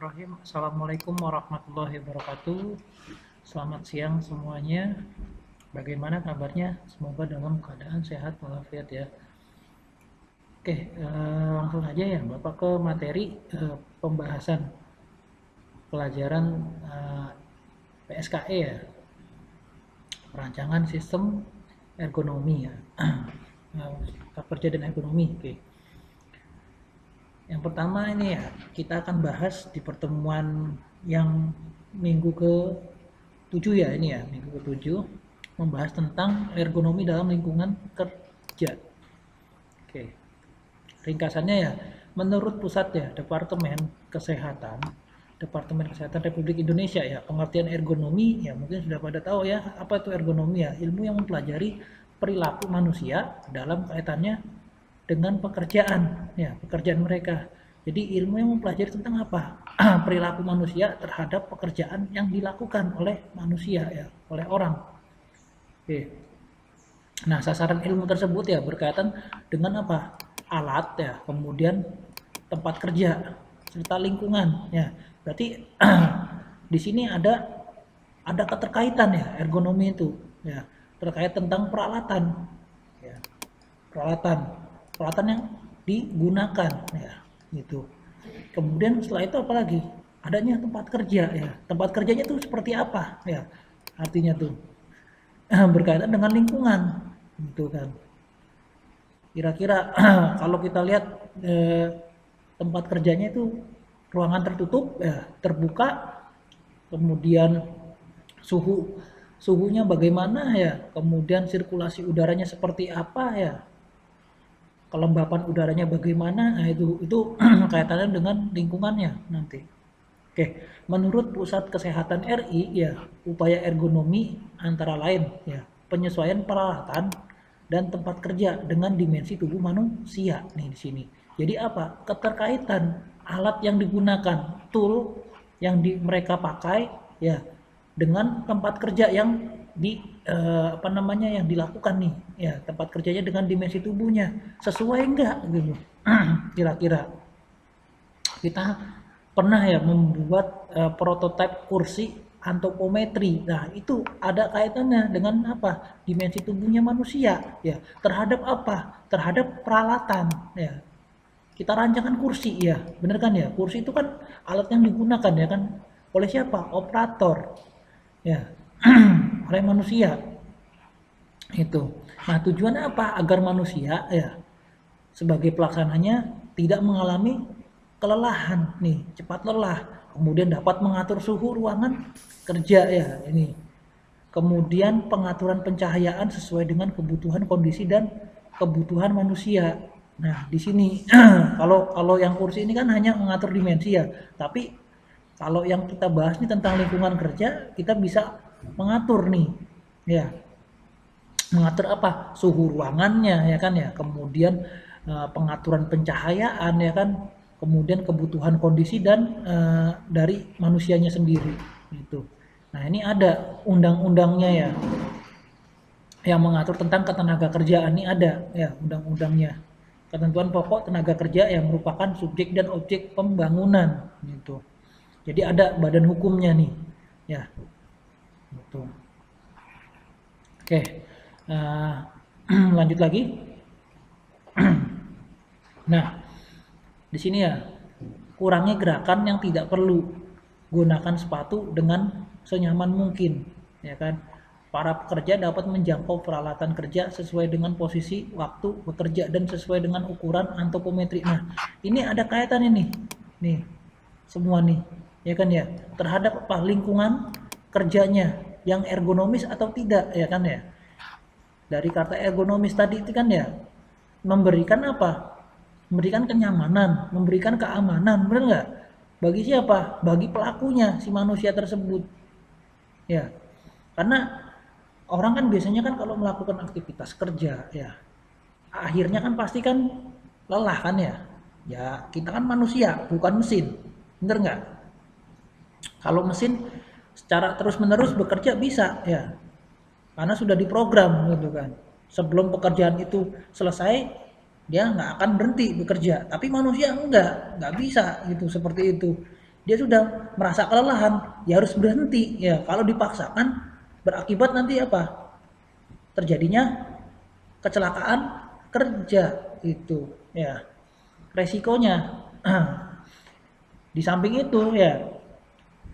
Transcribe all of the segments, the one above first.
Bismillahirrahmanirrahim. Assalamualaikum warahmatullahi wabarakatuh. Selamat siang semuanya. Bagaimana kabarnya? Semoga dalam keadaan sehat walafiat ya. Oke, langsung aja ya Bapak ke materi pembahasan pelajaran PSKE ya. Perancangan sistem ergonomi ya. Kerja dan ergonomi. Oke. Yang pertama ini ya, kita akan bahas di pertemuan yang minggu ke-7 ya, ini ya, minggu ke-7 membahas tentang ergonomi dalam lingkungan kerja. Oke. Ringkasannya ya, menurut pusat ya, Departemen Kesehatan Republik Indonesia ya, pengertian ergonomi ya mungkin sudah pada tahu ya, apa itu ergonomi ya, ilmu yang mempelajari perilaku manusia dalam kaitannya dengan pekerjaan ya, pekerjaan mereka. Jadi ilmu yang mempelajari tentang apa? Perilaku manusia terhadap pekerjaan yang dilakukan oleh manusia ya, oleh orang. Oke. Nah, sasaran ilmu tersebut ya berkaitan dengan apa? Alat ya, kemudian tempat kerja serta lingkungan ya. Berarti di sini ada keterkaitan ya, ergonomi itu ya, terkait tentang peralatan ya. Peralatan yang digunakan ya, gitu. Kemudian setelah itu apalagi? Adanya tempat kerja ya. Tempat kerjanya itu seperti apa ya? Artinya tuh berkaitan dengan lingkungan gitu kan. Kira-kira kalau kita lihat tempat kerjanya itu ruangan tertutup ya, terbuka, kemudian suhunya bagaimana ya, kemudian sirkulasi udaranya seperti apa ya, kelembapan udaranya bagaimana, nah itu kaitannya dengan lingkungannya nanti. Oke, menurut Pusat Kesehatan RI ya, upaya ergonomi antara lain ya, penyesuaian peralatan dan tempat kerja dengan dimensi tubuh manusia nih di sini. Jadi apa? Keterkaitan alat yang digunakan, tool yang mereka pakai ya, dengan tempat kerja yang yang dilakukan nih ya, tempat kerjanya dengan dimensi tubuhnya sesuai enggak gitu. Kira-kira kita pernah ya membuat prototipe kursi antropometri. Nah, itu ada kaitannya dengan apa? Dimensi tubuhnya manusia ya. Terhadap apa? Terhadap peralatan ya. Kita rancangkan kursi ya, bener kan ya? Kursi itu kan alat yang digunakan ya kan oleh siapa? Operator ya. Oleh manusia itu. Nah, tujuannya apa? Agar manusia ya sebagai pelaksananya tidak mengalami kelelahan nih, cepat lelah, kemudian dapat mengatur suhu ruangan kerja ya ini. Kemudian pengaturan pencahayaan sesuai dengan kebutuhan kondisi dan kebutuhan manusia. Nah, di sini kalau yang kursi ini kan hanya mengatur dimensi ya, tapi kalau yang kita bahas nih tentang lingkungan kerja, kita bisa mengatur nih ya, mengatur apa, suhu ruangannya ya kan ya, kemudian pengaturan pencahayaan ya kan, kemudian kebutuhan kondisi dan dari manusianya sendiri gitu. Nah, ini ada undang-undangnya ya yang mengatur tentang ketenaga kerjaan, ini ada ya undang-undangnya, ketentuan pokok tenaga kerja yang merupakan subjek dan objek pembangunan gitu. Jadi ada badan hukumnya nih ya gitu. Oke, lanjut lagi. Nah, di sini ya, kurangi gerakan yang tidak perlu, gunakan sepatu dengan senyaman mungkin ya kan. Para pekerja dapat menjangkau peralatan kerja sesuai dengan posisi waktu bekerja dan sesuai dengan ukuran antropometri. Nah, ini ada kaitannya nih semua nih ya kan ya, terhadap apa, lingkungan kerjanya yang ergonomis atau tidak ya kan ya. Dari kata ergonomis tadi itu kan ya, memberikan apa, memberikan kenyamanan, memberikan keamanan, benar nggak? Bagi siapa? Bagi pelakunya, si manusia tersebut ya. Karena orang kan biasanya kan kalau melakukan aktivitas kerja ya, akhirnya kan pasti kan lelah kan ya. Ya, kita kan manusia, bukan mesin, bener nggak? Kalau mesin secara terus-menerus bekerja bisa ya, karena sudah diprogram gitu kan. Sebelum pekerjaan itu selesai, dia nggak akan berhenti bekerja. Tapi manusia nggak bisa gitu, seperti itu. dia sudah merasa kelelahan, ya harus berhenti. Ya, kalau dipaksakan berakibat nanti apa? Terjadinya kecelakaan kerja itu, ya. Resikonya. Di samping itu ya,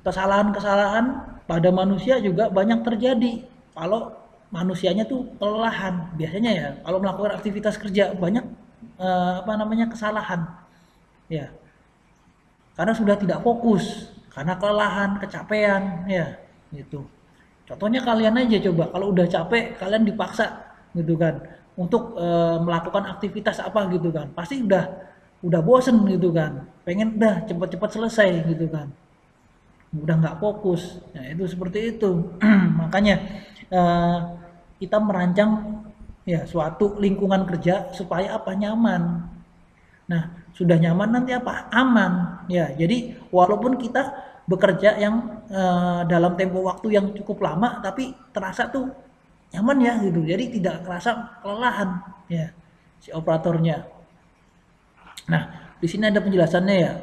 kesalahan-kesalahan pada manusia juga banyak terjadi kalau manusianya tuh kelelahan. Biasanya ya, kalau melakukan aktivitas kerja banyak kesalahan. Ya, karena sudah tidak fokus, karena kelelahan, kecapean, ya, gitu. Contohnya kalian aja coba, kalau udah capek, kalian dipaksa, gitu kan, untuk melakukan aktivitas apa gitu kan, pasti udah bosen gitu kan, pengen udah cepet-cepet selesai gitu kan, udah nggak fokus. Nah itu seperti itu. Makanya eh, kita merancang ya suatu lingkungan kerja supaya apa, nyaman. Nah, sudah nyaman nanti apa? Aman. Ya, jadi walaupun kita bekerja yang dalam tempo waktu yang cukup lama, tapi terasa tuh nyaman ya gitu. Jadi tidak terasa kelelahan ya si operatornya. Nah, di sini ada penjelasannya ya.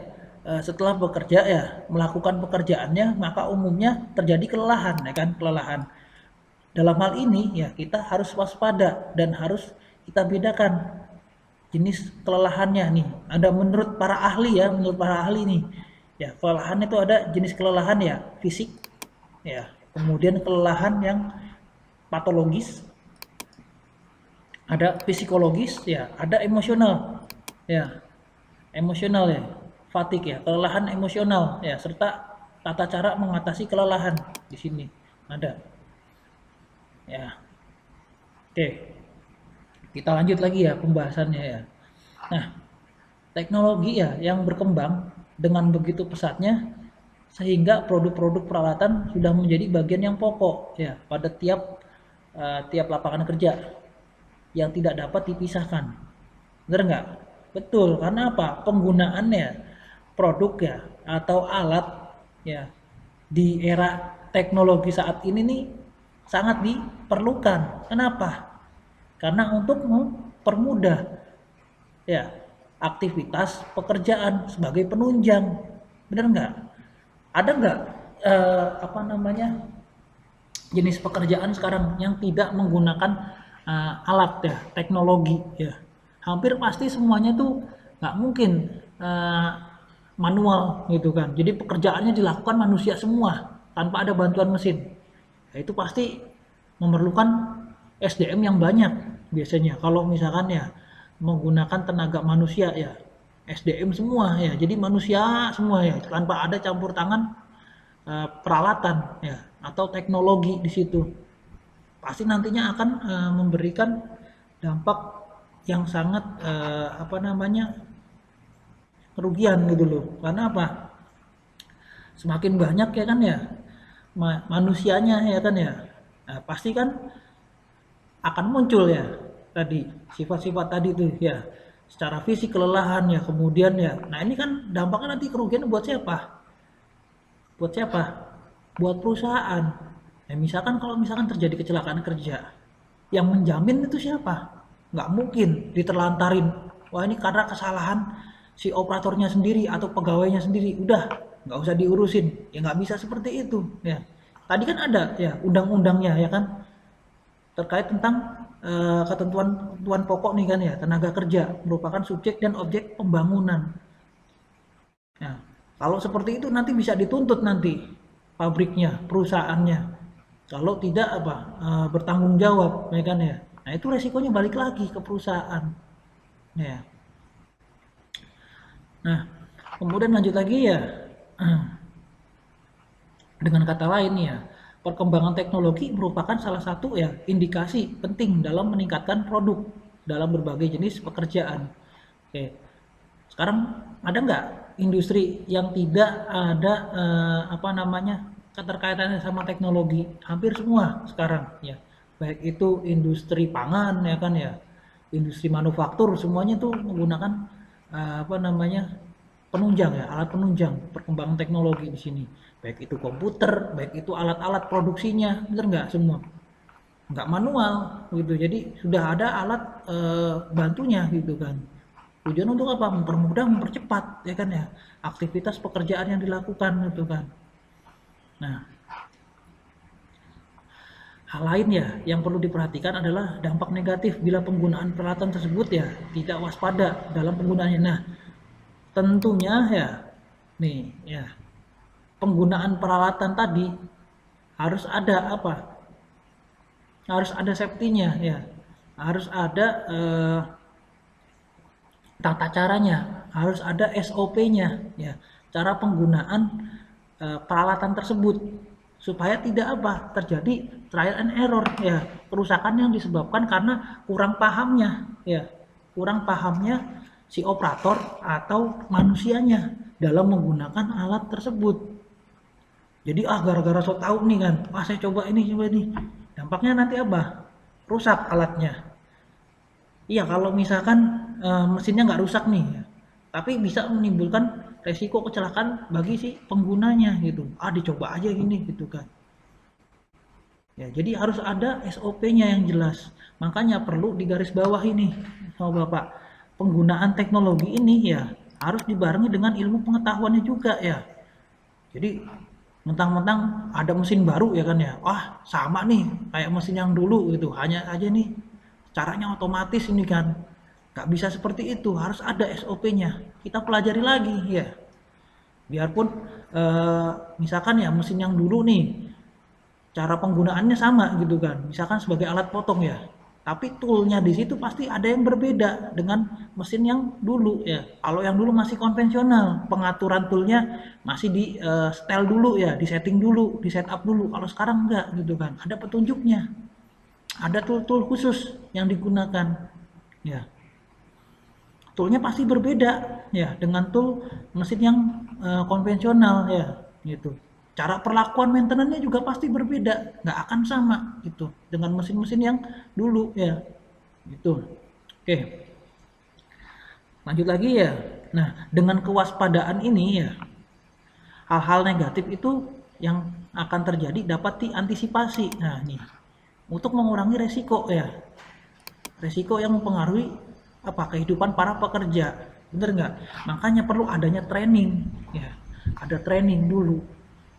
Setelah bekerja ya, melakukan pekerjaannya, maka umumnya terjadi kelelahan, ya kan? Kelelahan. Dalam hal ini ya kita harus waspada dan harus kita bedakan jenis kelelahannya nih. Ada menurut para ahli ya, menurut para ahli nih. Ya, kelelahan itu ada jenis kelelahan ya, fisik ya. Kemudian kelelahan yang patologis, ada psikologis ya, ada emosional. Ya, emosional ya. Fatigue ya, kelelahan emosional ya, serta tata cara mengatasi kelelahan di sini ada. Ya. Oke. Kita lanjut lagi ya pembahasannya ya. Nah, teknologi ya yang berkembang dengan begitu pesatnya sehingga produk-produk peralatan sudah menjadi bagian yang pokok ya pada tiap lapangan kerja yang tidak dapat dipisahkan. Benar nggak? Betul, karena apa? Penggunaannya produk ya atau alat ya di era teknologi saat ini nih sangat diperlukan. Kenapa? Karena untuk mempermudah ya aktivitas pekerjaan sebagai penunjang. Benar nggak? Ada nggak jenis pekerjaan sekarang yang tidak menggunakan alat ya, teknologi ya? Hampir pasti semuanya tuh nggak mungkin manual gitu kan. Jadi pekerjaannya dilakukan manusia semua tanpa ada bantuan mesin. Ya, itu pasti memerlukan SDM yang banyak biasanya. Kalau misalkan ya menggunakan tenaga manusia ya, SDM semua ya, jadi manusia semua ya, tanpa ada campur tangan peralatan ya atau teknologi di situ. Pasti nantinya akan memberikan dampak yang sangat kerugian gitu loh. Karena apa? Semakin banyak ya kan ya manusianya ya kan ya. Nah, pasti kan akan muncul ya tadi sifat-sifat tadi tuh ya, secara fisik kelelahan ya, kemudian ya, nah ini kan dampaknya nanti kerugian buat siapa, buat perusahaan ya. Misalkan kalau misalkan terjadi kecelakaan kerja, yang menjamin itu siapa? Nggak mungkin diterlantarin, wah ini karena kesalahan si operatornya sendiri atau pegawainya sendiri, udah nggak usah diurusin ya, nggak bisa seperti itu ya. Tadi kan ada ya undang-undangnya ya kan, terkait tentang ketentuan pokok nih kan ya, tenaga kerja merupakan subjek dan objek pembangunan. Nah, kalau seperti itu nanti bisa dituntut nanti pabriknya, perusahaannya. Kalau tidak bertanggung jawab, ya kan ya. Nah, itu resikonya balik lagi ke perusahaan. Ya. Nah, kemudian lanjut lagi ya. Dengan kata lain ya, perkembangan teknologi merupakan salah satu ya indikasi penting dalam meningkatkan produk dalam berbagai jenis pekerjaan. Oke, sekarang ada nggak industri yang tidak ada keterkaitannya sama teknologi? Hampir semua sekarang ya, baik itu industri pangan ya kan ya, industri manufaktur, semuanya tuh menggunakan penunjang ya, alat penunjang perkembangan teknologi di sini. Baik itu komputer, baik itu alat-alat produksinya, bener nggak semua? Nggak manual gitu. Jadi sudah ada alat bantunya gitu kan. Tujuan untuk apa? Mempermudah, mempercepat, ya kan ya, aktivitas pekerjaan yang dilakukan gitu kan. Nah, hal lain ya yang perlu diperhatikan adalah dampak negatif bila penggunaan peralatan tersebut ya tidak waspada dalam penggunaannya. Nah, tentunya ya, nih ya, penggunaan peralatan tadi harus ada apa? Harus ada safety-nya ya. Harus ada tata caranya, harus ada SOP-nya ya. Cara penggunaan peralatan tersebut supaya tidak apa? Terjadi trial and error ya. Kerusakan yang disebabkan karena kurang pahamnya ya. Kurang pahamnya si operator atau manusianya dalam menggunakan alat tersebut. Jadi gara-gara so tahu nih kan, saya coba ini. Dampaknya nanti apa? Rusak alatnya. Iya, kalau misalkan mesinnya nggak rusak nih, ya, tapi bisa menimbulkan resiko kecelakaan bagi si penggunanya gitu. Dicoba aja gini gitu kan. Ya, jadi harus ada SOP-nya yang jelas. Makanya perlu digarisbawahi ini sama Bapak. Penggunaan teknologi ini ya harus dibarengi dengan ilmu pengetahuannya juga ya. Jadi mentang-mentang ada mesin baru ya kan ya, sama nih kayak mesin yang dulu gitu, hanya aja nih caranya otomatis ini kan, nggak bisa seperti itu, harus ada SOP-nya, kita pelajari lagi ya. Biarpun misalkan ya mesin yang dulu nih cara penggunaannya sama gitu kan, misalkan sebagai alat potong ya, tapi toolnya di situ pasti ada yang berbeda dengan mesin yang dulu ya. Kalau yang dulu masih konvensional, pengaturan toolnya masih di setel dulu ya, di setting dulu, di setup dulu. Kalau sekarang enggak gitu kan, ada petunjuknya, ada tool-tool khusus yang digunakan ya. Toolnya pasti berbeda ya dengan tool mesin yang konvensional ya gitu. Cara perlakuan maintenance-nya juga pasti berbeda, nggak akan sama gitu dengan mesin-mesin yang dulu ya gitu. Oke, lanjut lagi ya. Nah, dengan kewaspadaan ini ya, hal-hal negatif itu yang akan terjadi dapat diantisipasi. Nah, nih untuk mengurangi resiko ya, resiko yang mempengaruhi kehidupan para pekerja, bener nggak? Makanya perlu adanya training ya, ada training dulu.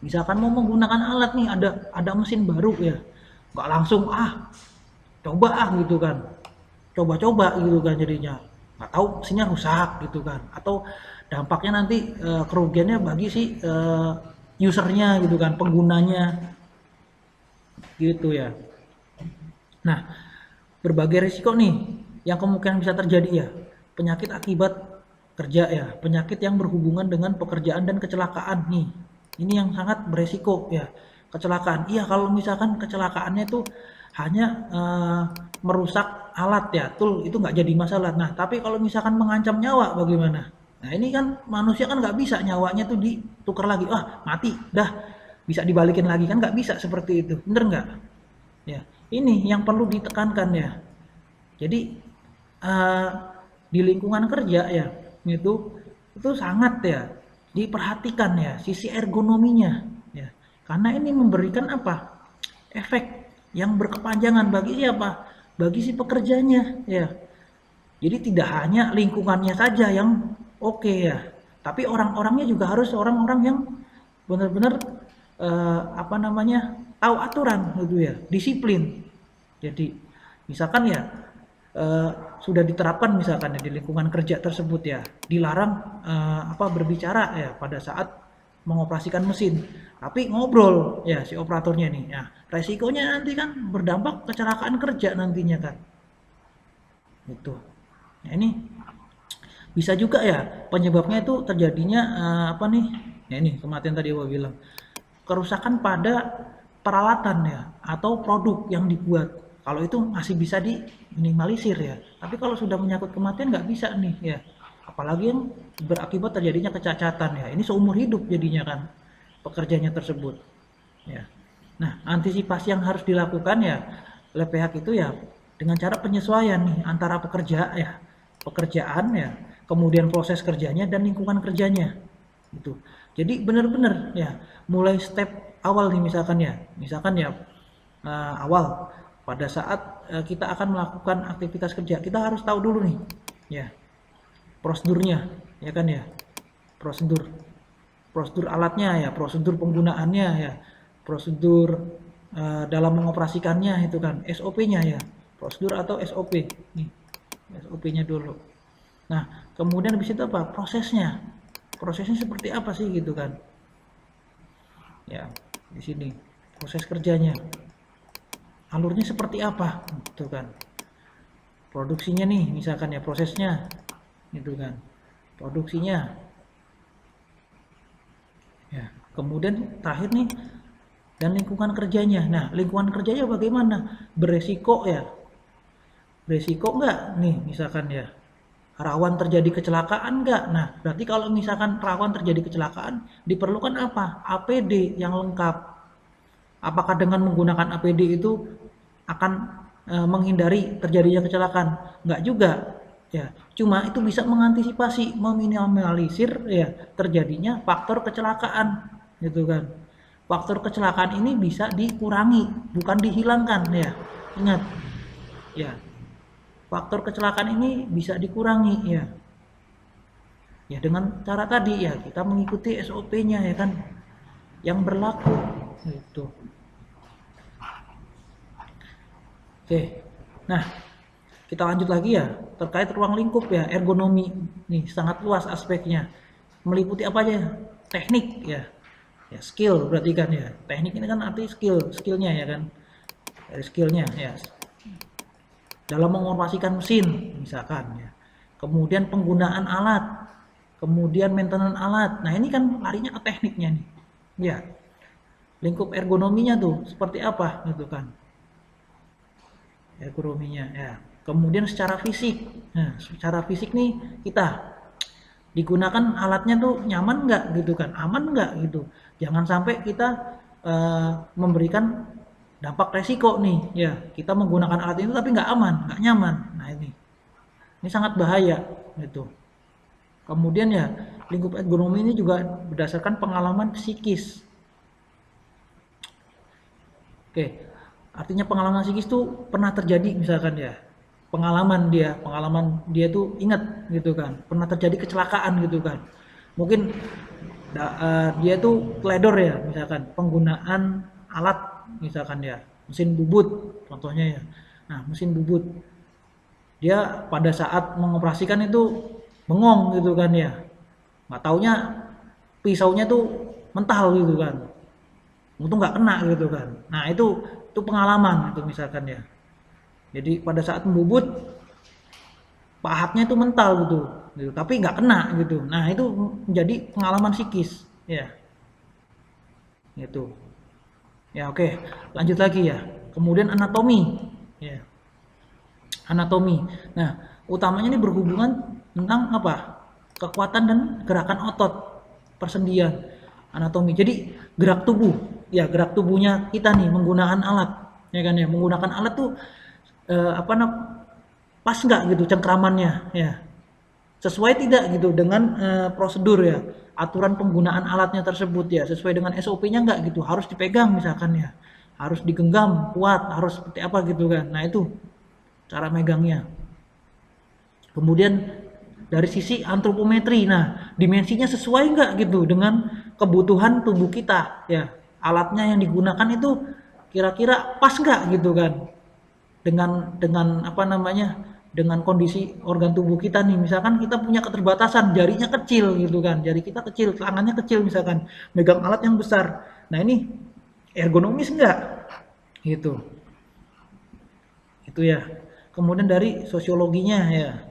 Misalkan mau menggunakan alat nih, ada mesin baru ya, nggak langsung coba gitu kan, coba-coba gitu kan, jadinya nggak tahu mesinnya rusak gitu kan, atau dampaknya nanti kerugiannya bagi si usernya gitu kan, penggunanya gitu ya. Nah, berbagai risiko nih yang kemungkinan bisa terjadi ya, penyakit akibat kerja ya, penyakit yang berhubungan dengan pekerjaan dan kecelakaan nih. Ini yang sangat beresiko ya, kecelakaan. Iya, kalau misalkan kecelakaannya itu hanya merusak alat ya, tool itu nggak jadi masalah. Nah, tapi kalau misalkan mengancam nyawa bagaimana? Nah, ini kan manusia kan nggak bisa nyawanya tuh ditukar lagi. Mati, dah bisa dibalikin lagi kan nggak bisa seperti itu, bener nggak? Ya, ini yang perlu ditekankan ya. Jadi di lingkungan kerja ya, itu sangat ya diperhatikan ya sisi ergonominya ya, karena ini memberikan efek yang berkepanjangan bagi siapa, bagi si pekerjanya ya. Jadi tidak hanya lingkungannya saja yang oke ya, tapi orang-orangnya juga harus orang-orang yang benar-benar tahu aturan gitu ya, disiplin. Jadi misalkan ya sudah diterapkan misalkan ya di lingkungan kerja tersebut ya, dilarang berbicara ya pada saat mengoperasikan mesin, tapi ngobrol ya si operatornya nih. Nah, resikonya nanti kan berdampak kecelakaan kerja nantinya kan. Itu. Nah, ini bisa juga ya penyebabnya itu terjadinya Ya ini kematian tadi gua bilang. Kerusakan pada peralatan ya atau produk yang dibuat. Kalau itu masih bisa diminimalisir ya. Tapi kalau sudah menyangkut kematian nggak bisa nih ya. Apalagi yang berakibat terjadinya kecacatan ya. Ini seumur hidup jadinya kan pekerjanya tersebut. Ya. Nah, antisipasi yang harus dilakukan ya oleh pihak itu ya dengan cara penyesuaian nih antara pekerjaan ya, kemudian proses kerjanya dan lingkungan kerjanya. Gitu. Jadi benar-benar ya mulai step awal nih misalkan ya awal pada saat kita akan melakukan aktivitas kerja, kita harus tahu dulu nih ya prosedurnya, ya kan ya, prosedur prosedur alatnya ya, prosedur penggunaannya ya, prosedur dalam mengoperasikannya itu kan, SOP-nya ya, prosedur atau SOP nih, SOP-nya dulu. Nah kemudian habis itu apa, prosesnya seperti apa sih gitu kan ya, di sini proses kerjanya, alurnya seperti apa gitu kan, produksinya nih misalkan ya, prosesnya gitu kan, produksinya ya, kemudian terakhir nih, dan lingkungan kerjanya. Nah lingkungan kerjanya bagaimana, beresiko ya, beresiko enggak nih misalkan ya, rawan terjadi kecelakaan enggak. Nah berarti kalau misalkan rawan terjadi kecelakaan, diperlukan apa, APD yang lengkap. Apakah dengan menggunakan APD itu akan menghindari terjadinya kecelakaan? Enggak juga ya, cuma itu bisa mengantisipasi, meminimalisir ya terjadinya faktor kecelakaan gitu kan. Faktor kecelakaan ini bisa dikurangi, bukan dihilangkan ya, ingat ya, faktor kecelakaan ini bisa dikurangi ya, ya dengan cara tadi ya, kita mengikuti SOP-nya ya kan, yang berlaku gitu. Oke, nah kita lanjut lagi ya, terkait ruang lingkup ya, ergonomi nih sangat luas aspeknya, meliputi apa aja, teknik ya, ya skill berarti kan ya, teknik ini kan arti skillnya ya kan, dari skillnya ya, dalam mengoperasikan mesin misalkan ya, kemudian penggunaan alat, kemudian maintenance alat. Nah ini kan larinya ke tekniknya nih ya, lingkup ergonominya tuh seperti apa gitu kan, ergonominya ya. Kemudian secara fisik, nah secara fisik nih kita digunakan alatnya tuh nyaman nggak gitu kan, aman nggak gitu, jangan sampai kita memberikan dampak resiko nih ya, kita menggunakan alat itu tapi nggak aman, nggak nyaman. Nah ini sangat bahaya gitu. Kemudian ya lingkup ergonomi ini juga berdasarkan pengalaman psikis. Oke, artinya pengalaman psikis tuh pernah terjadi misalkan ya, pengalaman dia tuh ingat gitu kan, pernah terjadi kecelakaan gitu kan, mungkin dia tuh teledor ya misalkan, penggunaan alat misalkan ya, mesin bubut contohnya ya. Nah mesin bubut, dia pada saat mengoperasikan itu bengong gitu kan ya, nggak taunya pisaunya tuh mental gitu kan, untung nggak kena gitu kan. Nah itu pengalaman itu misalkan ya, jadi pada saat membubut pahatnya itu mental gitu, tapi nggak kena gitu. Nah itu menjadi pengalaman psikis ya, gitu ya. Oke lanjut lagi ya, kemudian anatomi ya, anatomi. Nah utamanya ini berhubungan tentang apa, kekuatan dan gerakan otot, persendian, anatomi. Jadi gerak tubuh ya, gerak tubuhnya kita nih menggunakan alat ya kan ya, menggunakan alat tuh apa pas nggak gitu cengkramannya ya, sesuai tidak gitu dengan prosedur ya, aturan penggunaan alatnya tersebut ya, sesuai dengan SOP-nya nggak gitu, harus dipegang misalkan ya, harus digenggam kuat, harus seperti apa gitu kan. Nah itu cara megangnya. Kemudian dari sisi antropometri, nah dimensinya sesuai nggak gitu dengan kebutuhan tubuh kita ya, alatnya yang digunakan itu kira-kira pas nggak gitu kan, dengan apa namanya, dengan kondisi organ tubuh kita nih. Misalkan kita punya keterbatasan, jarinya kecil gitu kan, jari kita kecil, tangannya kecil misalkan, megang alat yang besar. Nah ini ergonomis enggak gitu, itu ya. Kemudian dari sosiologinya ya,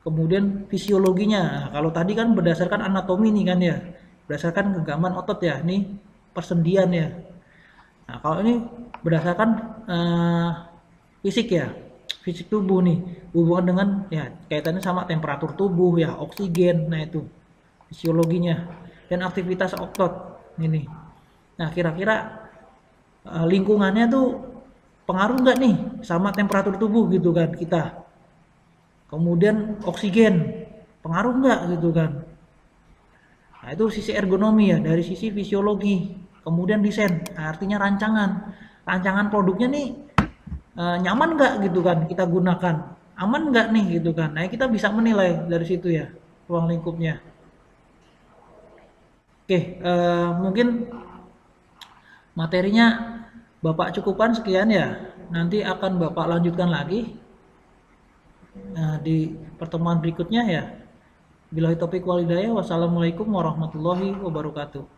kemudian fisiologinya. Nah, kalau tadi kan berdasarkan anatomi nih kan ya, berdasarkan genggaman otot ya, ini persendian ya. Nah kalau ini berdasarkan fisik ya, fisik tubuh nih, hubungan dengan ya kaitannya sama temperatur tubuh ya, oksigen. Nah itu fisiologinya, dan aktivitas otot ini. Nah kira-kira lingkungannya tuh pengaruh nggak nih sama temperatur tubuh gitu kan kita. Kemudian oksigen pengaruh nggak gitu kan. Nah itu sisi ergonomi ya, dari sisi fisiologi. Kemudian desain, nah, artinya rancangan produknya nih nyaman nggak gitu kan kita gunakan. aman nggak nih gitu kan. Nah kita bisa menilai dari situ ya ruang lingkupnya. Oke, mungkin materinya Bapak cukupkan sekian ya. Nanti akan Bapak lanjutkan lagi di pertemuan berikutnya ya. Billahi taufiq wal hidayah. Wassalamualaikum warahmatullahi wabarakatuh.